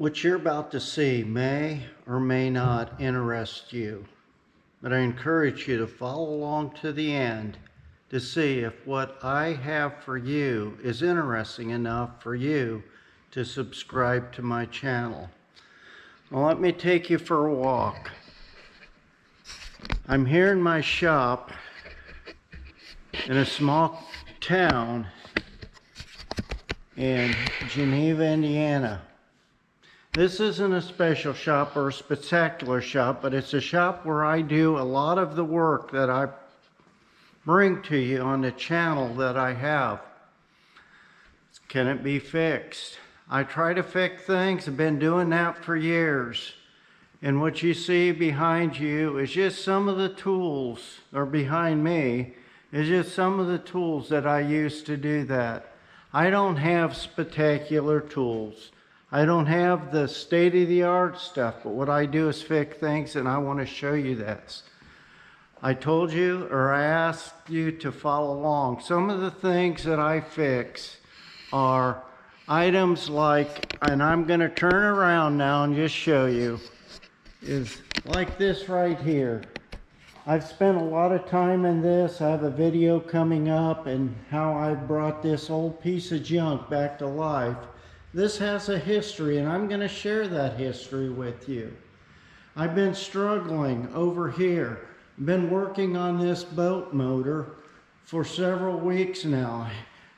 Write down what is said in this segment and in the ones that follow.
What you're about to see may or may not interest you, but I encourage you to follow along to the end to see if what I have for you is interesting enough for you to subscribe to my channel. Well, let me take you for a walk. I'm here in my shop in a small town in Geneva, Indiana. This isn't a special shop or a spectacular shop, but it's a shop where I do a lot of the work that I bring to you on the channel that I have. Can it be fixed? I try to fix things. I've been doing that for years. And what you see behind you is just some of the tools, or behind me, is just some of the tools that I use to do that. I don't have spectacular tools. I don't have the state-of-the-art stuff, but what I do is fix things, and I want to show you this. I told you, or I asked you to follow along. Some of the things that I fix are items like, and I'm going to turn around now and just show you, is like this right here. I've spent a lot of time in this. I have a video coming up and how I brought this old piece of junk back to life. This has a history, and I'm going to share that history with you. I've been struggling over here. I've been working on this boat motor for several weeks now.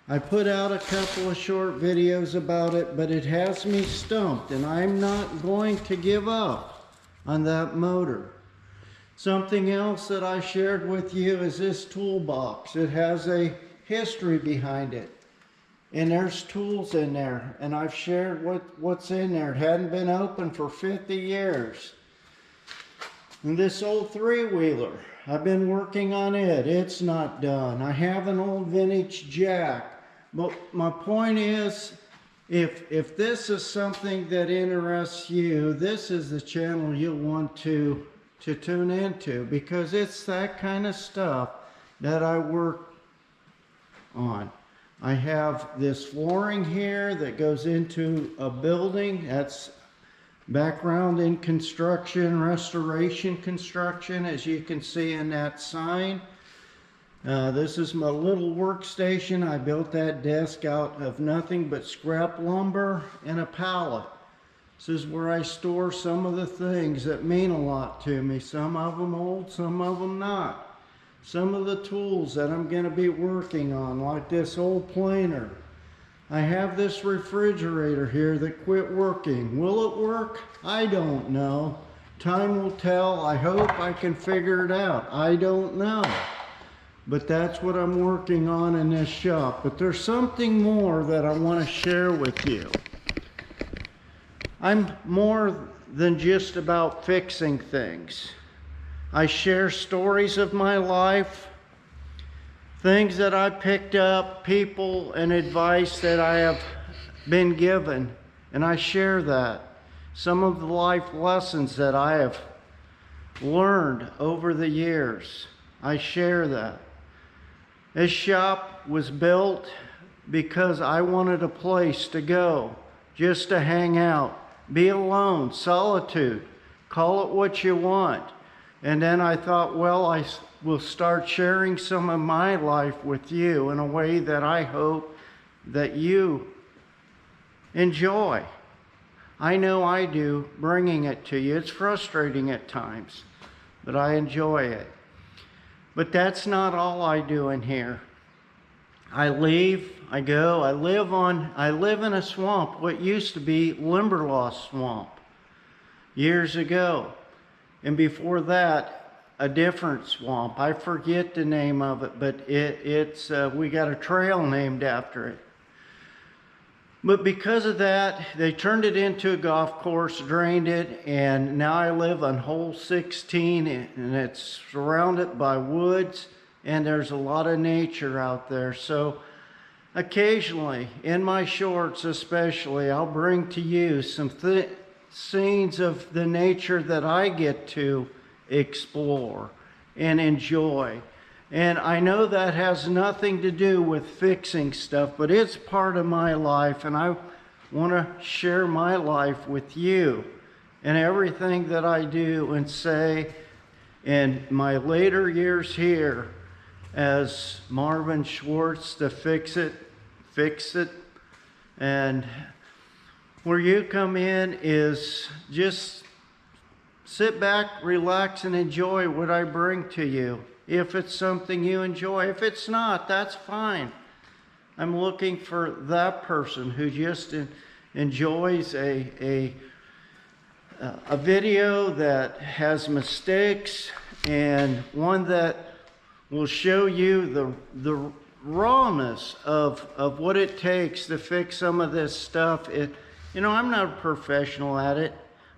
I put out a couple of short videos about it, but it has me stumped, and I'm not going to give up on that motor. Something else that I shared with you is this toolbox. It has a history behind it. And there's tools in there, and I've shared what's in there. It hadn't been open for 50 years. And this old three-wheeler, I've been working on it. It's not done. I have an old vintage jack. But my point is, if this is something that interests you, this is the channel you'll want to tune into, because it's that kind of stuff that I work on. I have this flooring here that goes into a building. That's background in construction, restoration construction, as you can see in that sign. This is my little workstation. I built that desk out of nothing but scrap lumber and a pallet. This is where I store some of the things that mean a lot to me. Some of them old, some of them not. Some of the tools that I'm going to be working on, like this old planer. I have this refrigerator here that quit working. Will it work? I don't know. Time will tell. I hope I can figure it out. I don't know. But that's what I'm working on in this shop. But there's something more that I want to share with you. I'm more than just about fixing things. I share stories of my life, things that I picked up, people and advice that I have been given, and I share that. Some of the life lessons that I have learned over the years, I share that. This shop was built because I wanted a place to go, just to hang out, be alone, solitude, call it what you want. And then I thought, well, I will start sharing some of my life with you in a way that I hope that you enjoy. I know I do, bringing it to you. It's frustrating at times, but I enjoy it. But that's not all I do in here. I leave, I go, I live in a swamp, what used to be Limberlost Swamp years ago. And before that, a different swamp. I forget the name of it, but we got a trail named after it. But because of that, they turned it into a golf course, drained it, and now I live on hole 16, and it's surrounded by woods, and there's a lot of nature out there. So occasionally, in my shorts especially, I'll bring to you some scenes of the nature that I get to explore and enjoy. And I know that has nothing to do with fixing stuff, but it's part of my life, and I want to share my life with you and everything that I do and say in my later years here as Marvin Schwartz, the Fix It. And where you come in is just sit back, relax, and enjoy what I bring to you. If it's something you enjoy. If it's not, that's fine. I'm looking for that person who just enjoys a video that has mistakes and one that will show you the rawness of what it takes to fix some of this stuff. You know, I'm not a professional at it.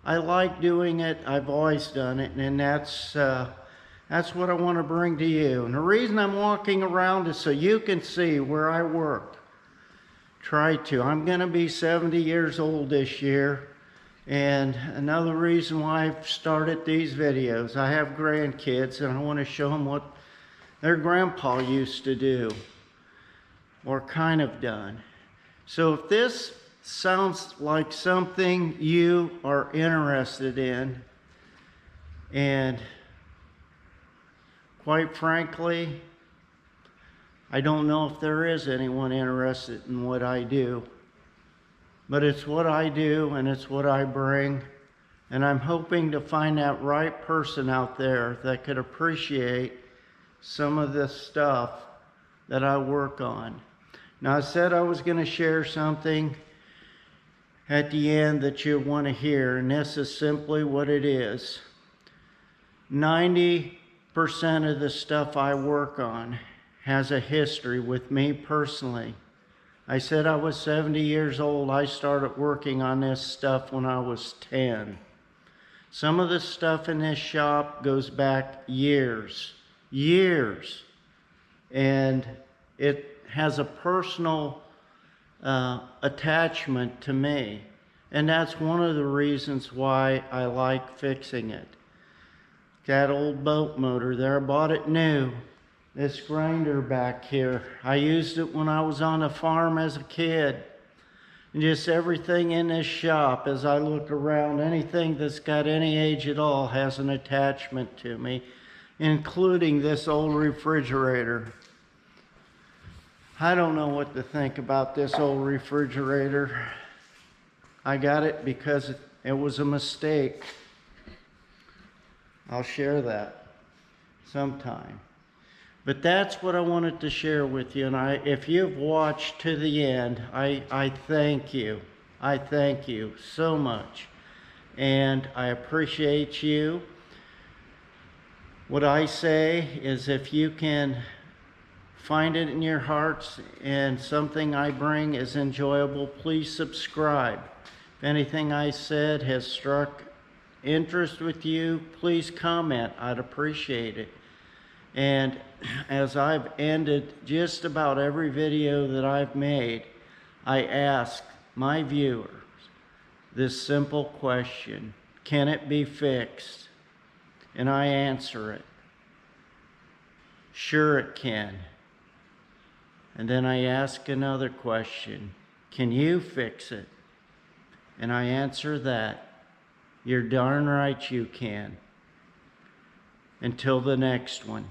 I like doing it. I've always done it, and that's what I want to bring to you. And the reason I'm walking around is so you can see where I work. Try to. I'm going to be 70 years old this year. And another reason why I've started these videos, I have grandkids and I want to show them what their grandpa used to do or kind of done. So if this sounds like something you are interested in, and quite frankly, I don't know if there is anyone interested in what I do. But it's what I do and it's what I bring. And I'm hoping to find that right person out there that could appreciate some of this stuff that I work on. Now, I said I was going to share something at the end that you want to hear, and this is simply what it is. 90% of the stuff I work on has a history with me personally. I said I was 70 years old. I started working on this stuff when I was 10. Some of the stuff in this shop goes back years. And it has a personal attachment to me. And that's one of the reasons why I like fixing it. That old boat motor there, I bought it new. This grinder back here, I used it when I was on the farm as a kid. And just everything in this shop, as I look around, anything that's got any age at all has an attachment to me, including this old refrigerator. I don't know what to think about this old refrigerator. I got it because it was a mistake. I'll share that sometime. But that's what I wanted to share with you. And if you've watched to the end, I thank you. I thank you so much. And I appreciate you. What I say is if you can find it in your hearts and something I bring is enjoyable, please subscribe. If anything I said has struck interest with you, please comment. I'd appreciate it. And as I've ended just about every video that I've made, I ask my viewers this simple question: can it be fixed? And I answer it. Sure it can. And then I ask another question: can you fix it? And I answer that. You're darn right you can. Until the next one.